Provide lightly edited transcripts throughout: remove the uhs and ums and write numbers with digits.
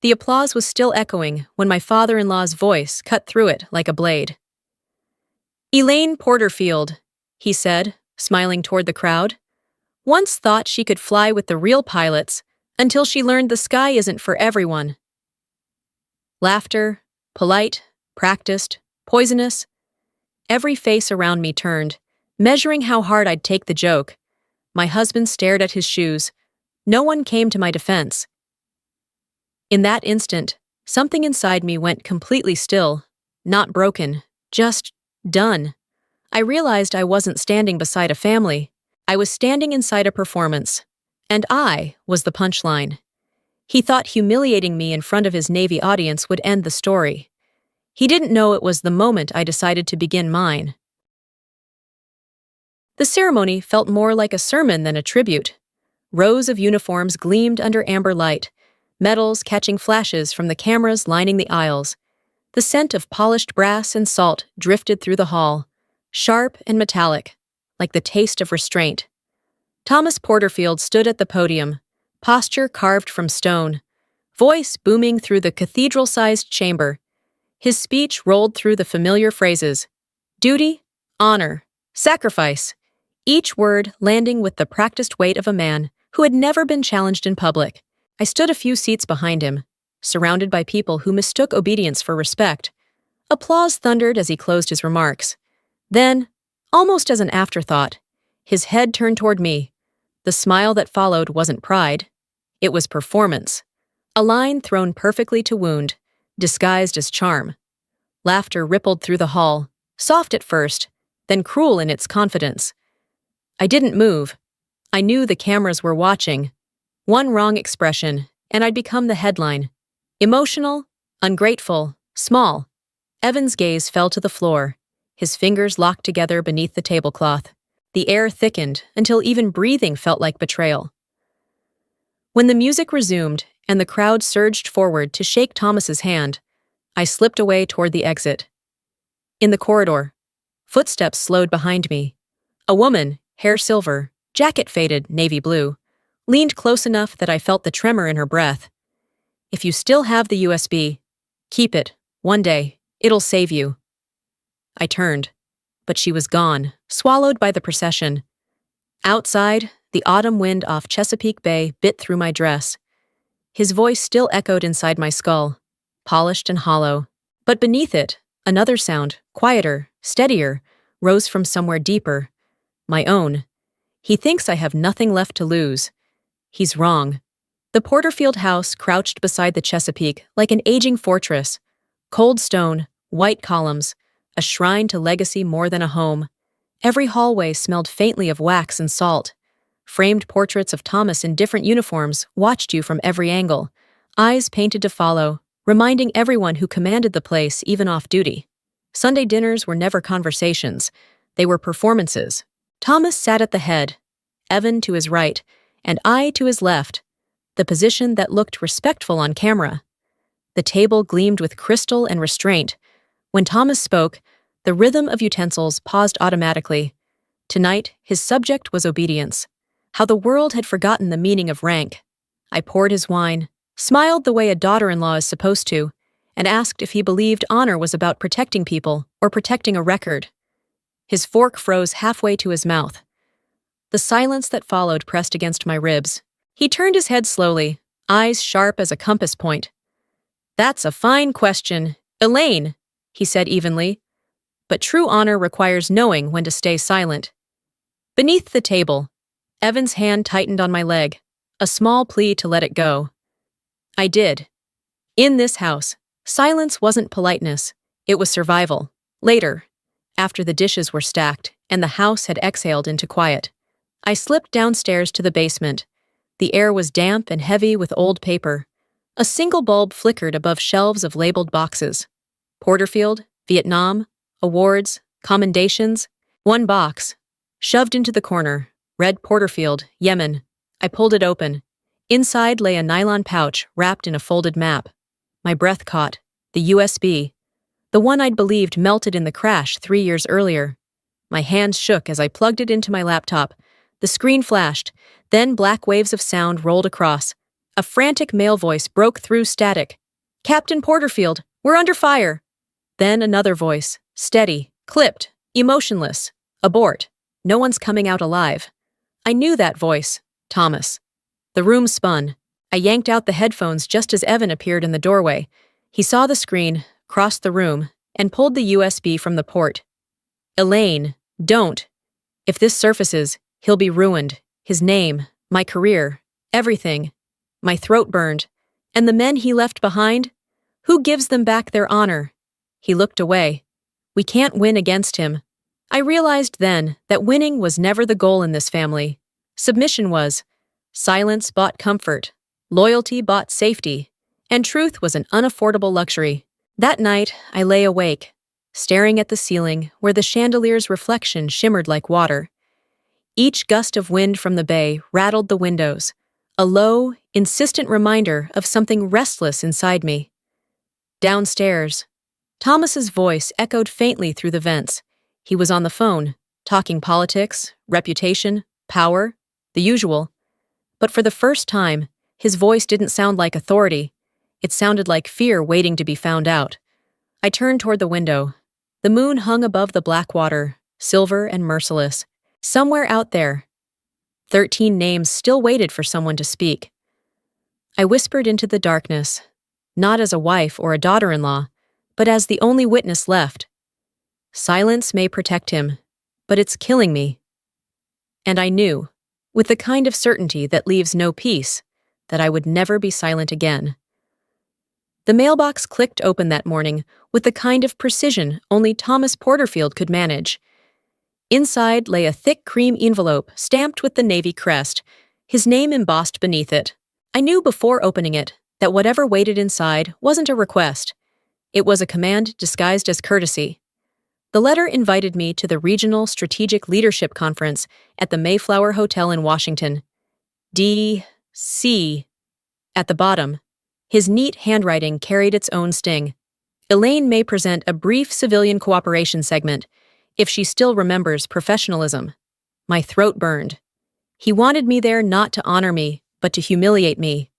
The applause was still echoing when my father-in-law's voice cut through it like a blade. "Elaine Porterfield," he said, smiling toward the crowd, "once thought she could fly with the real pilots until she learned the sky isn't for everyone." Laughter, polite, practiced, poisonous. Every face around me turned, measuring how hard I'd take the joke. My husband stared at his shoes. No one came to my defense. In that instant, something inside me went completely still, not broken, just done. I realized I wasn't standing beside a family. I was standing inside a performance. And I was the punchline. He thought humiliating me in front of his Navy audience would end the story. He didn't know it was the moment I decided to begin mine. The ceremony felt more like a sermon than a tribute. Rows of uniforms gleamed under amber light, medals catching flashes from the cameras lining the aisles. The scent of polished brass and salt drifted through the hall, sharp and metallic, like the taste of restraint. Thomas Porterfield stood at the podium, posture carved from stone, voice booming through the cathedral-sized chamber. His speech rolled through the familiar phrases: duty, honor, sacrifice, each word landing with the practiced weight of a man who had never been challenged in public. I stood a few seats behind him, surrounded by people who mistook obedience for respect. Applause thundered as he closed his remarks. Then, almost as an afterthought, his head turned toward me. The smile that followed wasn't pride. It was performance. A line thrown perfectly to wound, disguised as charm. Laughter rippled through the hall, soft at first, then cruel in its confidence. I didn't move. I knew the cameras were watching. One wrong expression, and I'd become the headline. Emotional, ungrateful, small. Evan's gaze fell to the floor, his fingers locked together beneath the tablecloth. The air thickened until even breathing felt like betrayal. When the music resumed and the crowd surged forward to shake Thomas's hand, I slipped away toward the exit. In the corridor, footsteps slowed behind me. A woman, hair silver, jacket faded navy blue, leaned close enough that I felt the tremor in her breath. "If you still have the USB, keep it. One day, it'll save you." I turned, but she was gone, swallowed by the procession. Outside, the autumn wind off Chesapeake Bay bit through my dress. His voice still echoed inside my skull, polished and hollow. But beneath it, another sound, quieter, steadier, rose from somewhere deeper. My own. "He thinks I have nothing left to lose." He's wrong. The Porterfield house crouched beside the Chesapeake like an aging fortress. Cold stone, white columns, a shrine to legacy more than a home. Every hallway smelled faintly of wax and salt. Framed portraits of Thomas in different uniforms watched you from every angle, eyes painted to follow, reminding everyone who commanded the place even off duty. Sunday dinners were never conversations. They were performances. Thomas sat at the head, Evan to his right, and I to his left, the position that looked respectful on camera. The table gleamed with crystal and restraint. When Thomas spoke, the rhythm of utensils paused automatically. Tonight, his subject was obedience. How the world had forgotten the meaning of rank. I poured his wine, smiled the way a daughter-in-law is supposed to, and asked if he believed honor was about protecting people or protecting a record. His fork froze halfway to his mouth. The silence that followed pressed against my ribs. He turned his head slowly, eyes sharp as a compass point. "That's a fine question, Elaine," he said evenly. "But true honor requires knowing when to stay silent." Beneath the table, Evan's hand tightened on my leg, a small plea to let it go. I did. In this house, silence wasn't politeness, it was survival. Later, after the dishes were stacked and the house had exhaled into quiet, I slipped downstairs to the basement. The air was damp and heavy with old paper. A single bulb flickered above shelves of labeled boxes. Porterfield, Vietnam, awards, commendations. One box, shoved into the corner, read Porterfield, Yemen. I pulled it open. Inside lay a nylon pouch wrapped in a folded map. My breath caught. The USB. The one I'd believed melted in the crash 3 years earlier. My hands shook as I plugged it into my laptop. The screen flashed, then black waves of sound rolled across. A frantic male voice broke through static. "Captain Porterfield, we're under fire!" Then another voice, steady, clipped, emotionless. "Abort. No one's coming out alive." I knew that voice. Thomas. The room spun. I yanked out the headphones just as Evan appeared in the doorway. He saw the screen, crossed the room, and pulled the USB from the port. "Elaine, don't. If this surfaces, he'll be ruined. His name, my career, everything." My throat burned. And the men he left behind? Who gives them back their honor? He looked away. We can't win against him. I realized then that winning was never the goal in this family. Submission was. Silence bought comfort. Loyalty bought safety. And truth was an unaffordable luxury. That night, I lay awake, staring at the ceiling where the chandelier's reflection shimmered like water. Each gust of wind from the bay rattled the windows, a low, insistent reminder of something restless inside me. Downstairs, Thomas's voice echoed faintly through the vents. He was on the phone, talking politics, reputation, power, the usual. But for the first time, his voice didn't sound like authority. It sounded like fear waiting to be found out. I turned toward the window. The moon hung above the black water, silver and merciless. Somewhere out there, 13 names still waited for someone to speak. I whispered into the darkness, not as a wife or a daughter-in-law, but as the only witness left. Silence may protect him, but it's killing me. And I knew, with the kind of certainty that leaves no peace, that I would never be silent again. The mailbox clicked open that morning with the kind of precision only Thomas Porterfield could manage. Inside lay a thick cream envelope stamped with the Navy crest, his name embossed beneath it. I knew before opening it that whatever waited inside wasn't a request. It was a command disguised as courtesy. The letter invited me to the Regional Strategic Leadership Conference at the Mayflower Hotel in Washington. D.C. At the bottom, his neat handwriting carried its own sting. Elaine may present a brief civilian cooperation segment, if she still remembers professionalism. My throat burned. He wanted me there not to honor me, but to humiliate me.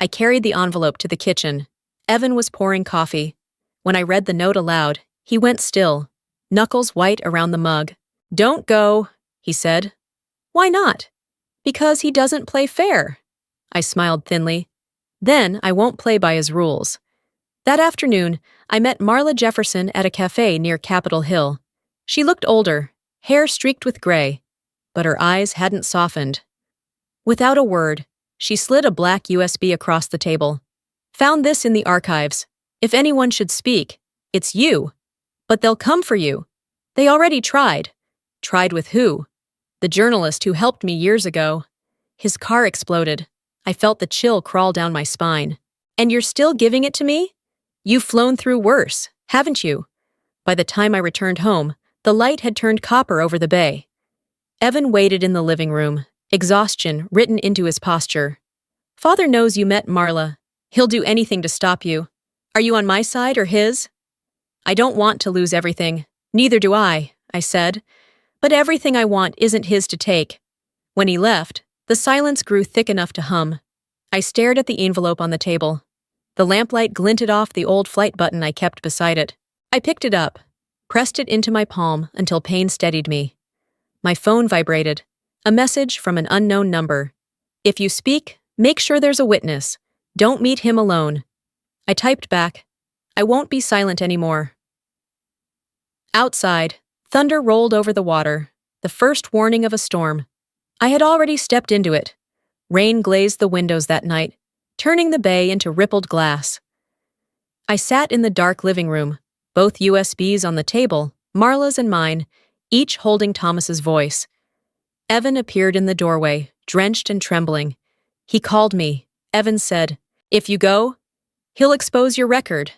I carried the envelope to the kitchen. Evan was pouring coffee. When I read the note aloud, he went still, knuckles white around the mug. "Don't go," he said. "Why not?" "Because he doesn't play fair." I smiled thinly. "Then I won't play by his rules." That afternoon, I met Marla Jefferson at a cafe near Capitol Hill. She looked older, hair streaked with gray, but her eyes hadn't softened. Without a word, she slid a black USB across the table. "Found this in the archives. If anyone should speak, it's you. But they'll come for you. They already tried." "Tried with who?" "The journalist who helped me years ago." His car exploded. I felt the chill crawl down my spine. "And you're still giving it to me? You've flown through worse, haven't you?" By the time I returned home, the light had turned copper over the bay. Evan waited in the living room, exhaustion written into his posture. "Father knows you met Marla. He'll do anything to stop you. Are you on my side or his?" "I don't want to lose everything. Neither do I said. "But everything I want isn't his to take." When he left, the silence grew thick enough to hum. I stared at the envelope on the table. The lamplight glinted off the old flight button I kept beside it. I picked it up, pressed it into my palm until pain steadied me. My phone vibrated. A message from an unknown number. "If you speak, make sure there's a witness. Don't meet him alone." I typed back, "I won't be silent anymore." Outside, thunder rolled over the water, the first warning of a storm. I had already stepped into it. Rain glazed the windows that night, turning the bay into rippled glass. I sat in the dark living room, both USBs on the table, Marla's and mine, each holding Thomas's voice. Evan appeared in the doorway, drenched and trembling. He called me. Evan said, "If you go, he'll expose your record.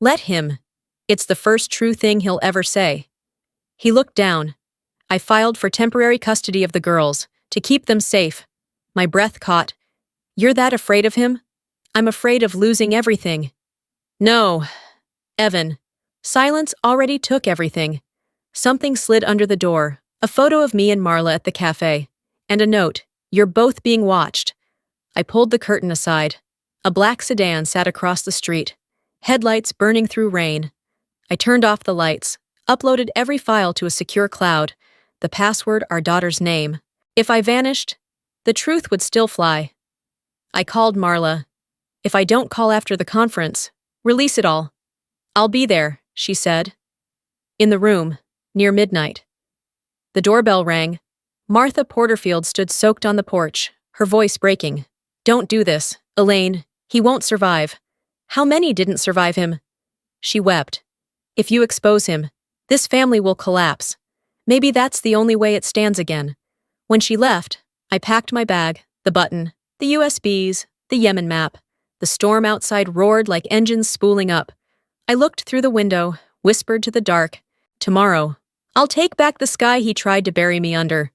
Let him. It's the first true thing he'll ever say." He looked down. I filed for temporary custody of the girls, to keep them safe. My breath caught. "You're that afraid of him?" "I'm afraid of losing everything." "No, Evan." Silence already took everything. Something slid under the door, a photo of me and Marla at the cafe, and a note, "You're both being watched." I pulled the curtain aside. A black sedan sat across the street, headlights burning through rain. I turned off the lights, uploaded every file to a secure cloud, the password our daughter's name. If I vanished, the truth would still fly. I called Marla. If I don't call after the conference, release it all. I'll be there, she said. In the room, near midnight. The doorbell rang. Martha Porterfield stood soaked on the porch, her voice breaking. Don't do this, Elaine. He won't survive. How many didn't survive him? She wept. If you expose him, this family will collapse. Maybe that's the only way it stands again. When she left, I packed my bag, the button, the USBs, the Yemen map. The storm outside roared like engines spooling up. I looked through the window, whispered to the dark, tomorrow, I'll take back the sky he tried to bury me under.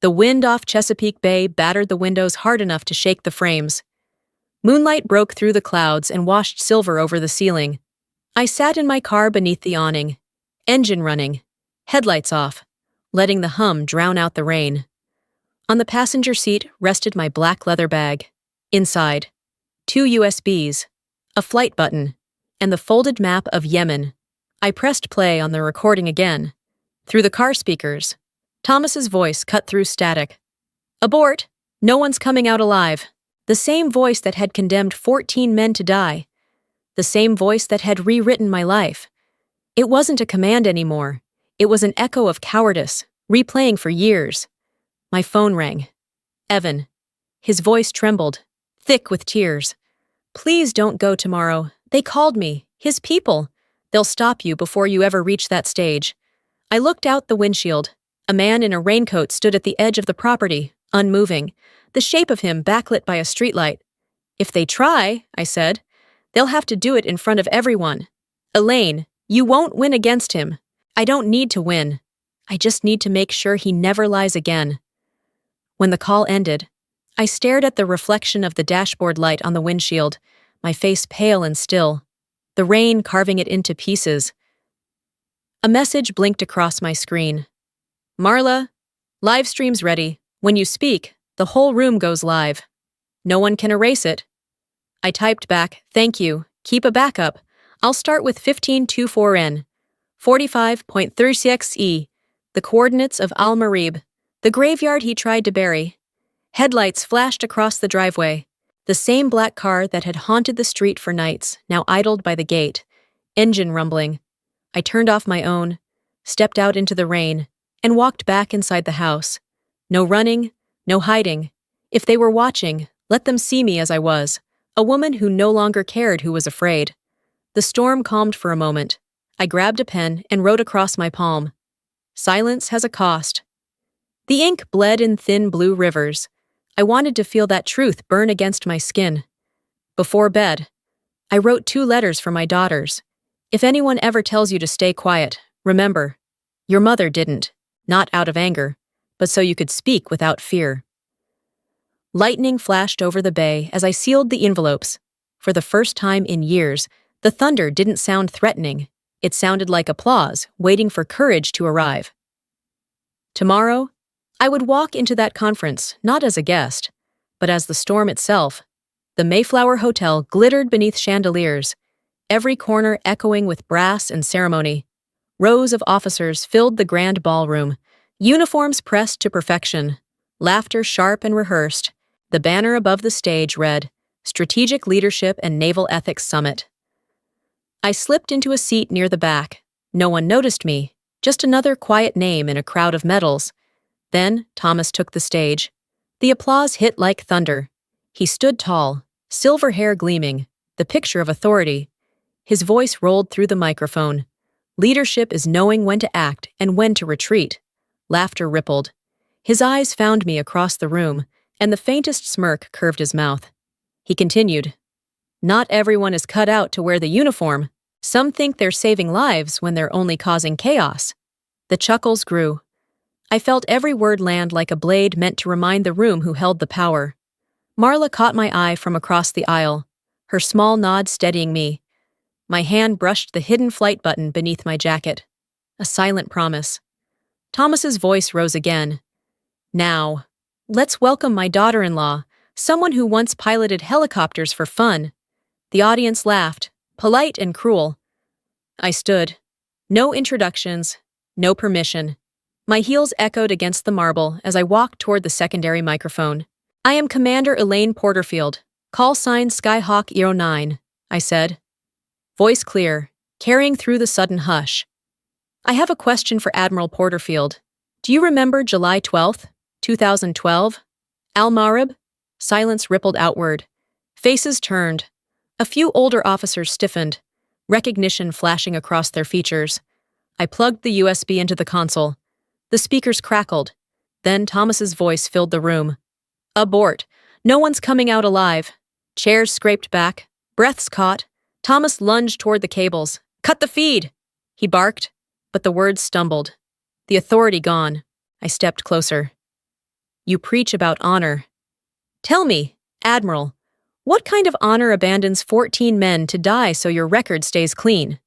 The wind off Chesapeake Bay battered the windows hard enough to shake the frames. Moonlight broke through the clouds and washed silver over the ceiling. I sat in my car beneath the awning, engine running, headlights off, letting the hum drown out the rain. On the passenger seat rested my black leather bag. Inside, 2 USBs, a flight button, and the folded map of Yemen. I pressed play on the recording again. Through the car speakers, Thomas's voice cut through static. Abort! No one's coming out alive. The same voice that had condemned 14 men to die. The same voice that had rewritten my life. It wasn't a command anymore. It was an echo of cowardice, replaying for years. My phone rang. Evan. His voice trembled, thick with tears. Please don't go tomorrow. They called me. His people. They'll stop you before you ever reach that stage. I looked out the windshield. A man in a raincoat stood at the edge of the property, unmoving, the shape of him backlit by a streetlight. If they try, I said, they'll have to do it in front of everyone. Elaine, you won't win against him. I don't need to win. I just need to make sure he never lies again. When the call ended, I stared at the reflection of the dashboard light on the windshield, my face pale and still, the rain carving it into pieces. A message blinked across my screen. Marla, live stream's ready. When you speak, the whole room goes live. No one can erase it. I typed back, thank you, keep a backup. I'll start with 1524N, 45.36E, the coordinates of Al-Marib, the graveyard he tried to bury. Headlights flashed across the driveway. The same black car that had haunted the street for nights, now idled by the gate. Engine rumbling. I turned off my own, stepped out into the rain, and walked back inside the house. No running, no hiding. If they were watching, let them see me as I was, a woman who no longer cared who was afraid. The storm calmed for a moment. I grabbed a pen and wrote across my palm. Silence has a cost. The ink bled in thin blue rivers. I wanted to feel that truth burn against my skin. Before bed, I wrote 2 letters for my daughters. If anyone ever tells you to stay quiet, remember, your mother didn't, not out of anger, but so you could speak without fear. Lightning flashed over the bay as I sealed the envelopes. For the first time in years, the thunder didn't sound threatening. It sounded like applause, waiting for courage to arrive. Tomorrow, I would walk into that conference not as a guest, but as the storm itself. The Mayflower Hotel glittered beneath chandeliers, every corner echoing with brass and ceremony. Rows of officers filled the grand ballroom, uniforms pressed to perfection, laughter sharp and rehearsed. The banner above the stage read, Strategic Leadership and Naval Ethics Summit. I slipped into a seat near the back. No one noticed me, just another quiet name in a crowd of medals. Then Thomas took the stage. The applause hit like thunder. He stood tall, silver hair gleaming, the picture of authority. His voice rolled through the microphone. Leadership is knowing when to act and when to retreat. Laughter rippled. His eyes found me across the room, and the faintest smirk curved his mouth. He continued, Not everyone is cut out to wear the uniform. Some think they're saving lives when they're only causing chaos. The chuckles grew. I felt every word land like a blade meant to remind the room who held the power. Marla caught my eye from across the aisle, her small nod steadying me. My hand brushed the hidden flight button beneath my jacket. A silent promise. Thomas's voice rose again. Now, let's welcome my daughter-in-law, someone who once piloted helicopters for fun. The audience laughed, polite and cruel. I stood. No introductions, no permission. My heels echoed against the marble as I walked toward the secondary microphone. I am Commander Elaine Porterfield, call sign Skyhawk 09, I said. Voice clear, carrying through the sudden hush. I have a question for Admiral Porterfield. Do you remember July 12th, 2012? Al-Marib? Silence rippled outward. Faces turned. A few older officers stiffened, recognition flashing across their features. I plugged the USB into the console. The speakers crackled. Then Thomas's voice filled the room. Abort. No one's coming out alive. Chairs scraped back. Breaths caught. Thomas lunged toward the cables. Cut the feed! He barked, but the words stumbled. The authority gone. I stepped closer. You preach about honor. Tell me, Admiral, what kind of honor abandons 14 men to die so your record stays clean?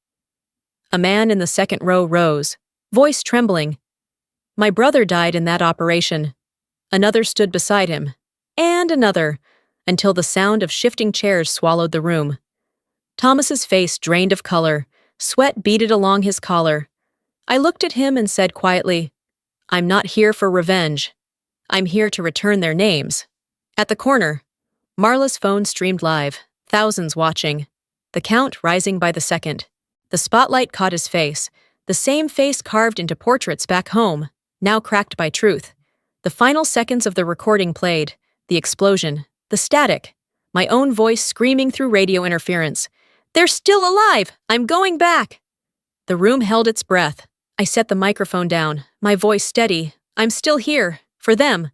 A man in the second row rose, voice trembling. My brother died in that operation. Another stood beside him, and another, until the sound of shifting chairs swallowed the room. Thomas's face drained of color, sweat beaded along his collar. I looked at him and said quietly, I'm not here for revenge. I'm here to return their names. At the corner, Marla's phone streamed live, thousands watching, the count rising by the second. The spotlight caught his face, the same face carved into portraits back home, now cracked by truth. The final seconds of the recording played, the explosion, the static, my own voice screaming through radio interference. They're still alive! I'm going back! The room held its breath. I set the microphone down, my voice steady. I'm still here, for them.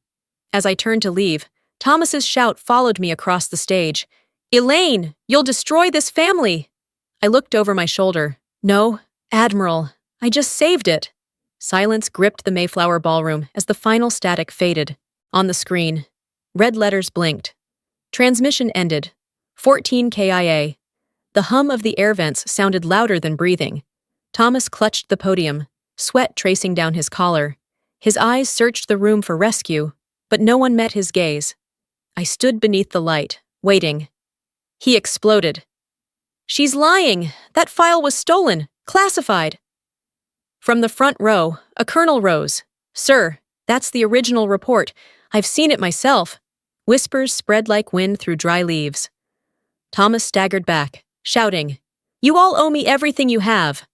As I turned to leave, Thomas's shout followed me across the stage. Elaine, you'll destroy this family! I looked over my shoulder. No, Admiral, I just saved it. Silence gripped the Mayflower ballroom as the final static faded. On the screen, red letters blinked. Transmission ended. 14 KIA. The hum of the air vents sounded louder than breathing. Thomas clutched the podium, sweat tracing down his collar. His eyes searched the room for rescue, but no one met his gaze. I stood beneath the light, waiting. He exploded. She's lying! That file was stolen! Classified! From the front row, a colonel rose. Sir, that's the original report. I've seen it myself. Whispers spread like wind through dry leaves. Thomas staggered back, shouting, You all owe me everything you have.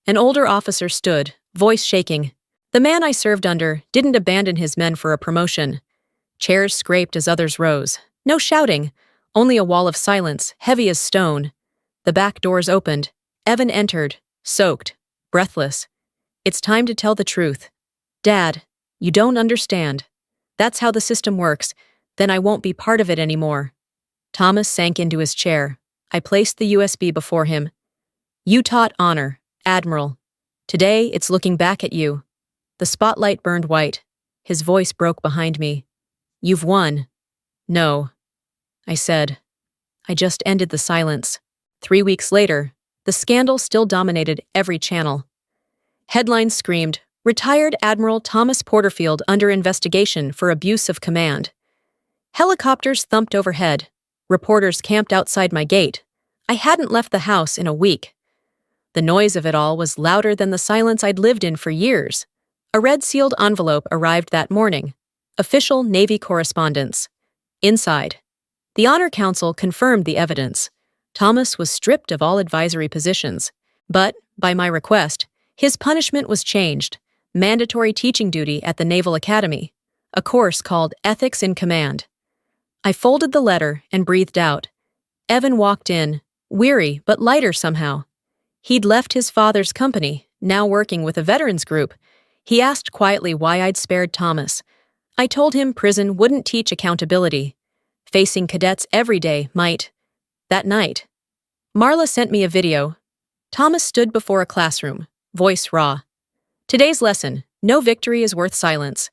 An older officer stood, voice shaking. The man I served under didn't abandon his men for a promotion. Chairs scraped as others rose. No shouting, only a wall of silence, heavy as stone. The back doors opened. Evan entered, soaked, breathless. It's time to tell the truth. Dad, you don't understand. That's how the system works. Then I won't be part of it anymore. Thomas sank into his chair. I placed the USB before him. You taught honor, Admiral. Today, it's looking back at you. The spotlight burned white. His voice broke behind me. You've won. No, I said. I just ended the silence. 3 weeks later, the scandal still dominated every channel. Headlines screamed, Retired Admiral Thomas Porterfield under investigation for abuse of command. Helicopters thumped overhead. Reporters camped outside my gate. I hadn't left the house in a week. The noise of it all was louder than the silence I'd lived in for years. A red-sealed envelope arrived that morning. Official Navy correspondence. Inside, the Honor Council confirmed the evidence. Thomas was stripped of all advisory positions. But, by my request, his punishment was changed. Mandatory teaching duty at the Naval Academy. A course called Ethics in Command. I folded the letter and breathed out. Evan walked in, weary but lighter somehow. He'd left his father's company, now working with a veterans group. He asked quietly why I'd spared Thomas. I told him prison wouldn't teach accountability. Facing cadets every day might. That night, Marla sent me a video. Thomas stood before a classroom, voice raw. Today's lesson, no victory is worth silence.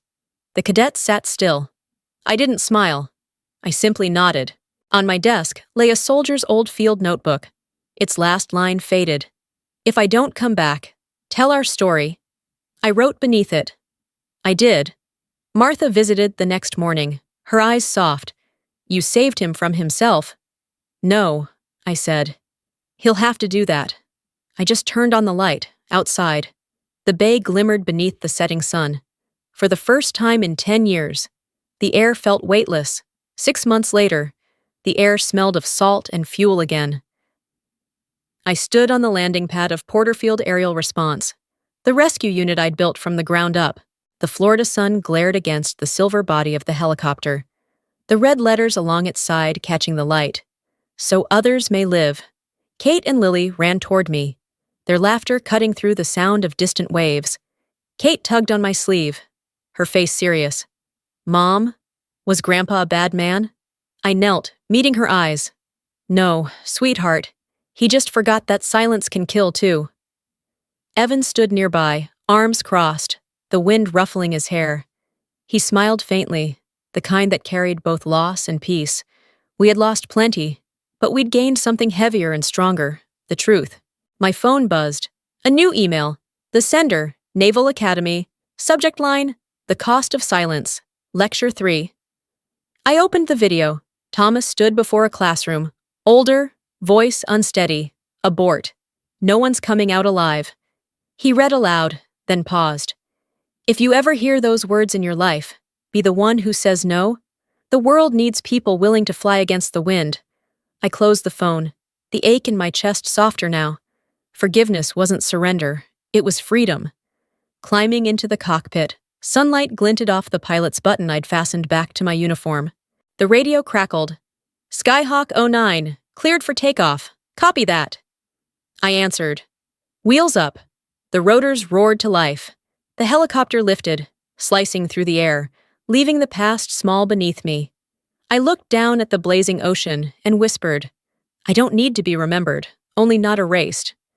The cadets sat still. I didn't smile. I simply nodded. On my desk lay a soldier's old field notebook. Its last line faded. If I don't come back, tell our story. I wrote beneath it. I did. Martha visited the next morning, her eyes soft. You saved him from himself. No, I said. He'll have to do that. I just turned on the light, outside. The bay glimmered beneath the setting sun. For the first time in 10 years, the air felt weightless. 6 months later, the air smelled of salt and fuel again. I stood on the landing pad of Porterfield Aerial Response, the rescue unit I'd built from the ground up. The Florida sun glared against the silver body of the helicopter, the red letters along its side catching the light. So others may live. Kate and Lily ran toward me, their laughter cutting through the sound of distant waves. Kate tugged on my sleeve, her face serious. Mom? Was Grandpa a bad man? I knelt, meeting her eyes. No, sweetheart. He just forgot that silence can kill, too. Evan stood nearby, arms crossed, the wind ruffling his hair. He smiled faintly, the kind that carried both loss and peace. We had lost plenty, but we'd gained something heavier and stronger, the truth. My phone buzzed. A new email. The sender, Naval Academy. Subject line, The Cost of Silence. Lecture 3. I opened the video. Thomas stood before a classroom. Older, voice unsteady. Abort. No one's coming out alive. He read aloud, then paused. If you ever hear those words in your life, be the one who says no. The world needs people willing to fly against the wind. I closed the phone, the ache in my chest softer now. Forgiveness wasn't surrender, it was freedom. Climbing into the cockpit, sunlight glinted off the pilot's button I'd fastened back to my uniform. The radio crackled. Skyhawk 09, cleared for takeoff. Copy that. I answered. Wheels up. The rotors roared to life. The helicopter lifted, slicing through the air, leaving the past small beneath me. I looked down at the blazing ocean and whispered, I don't need to be remembered, only not erased.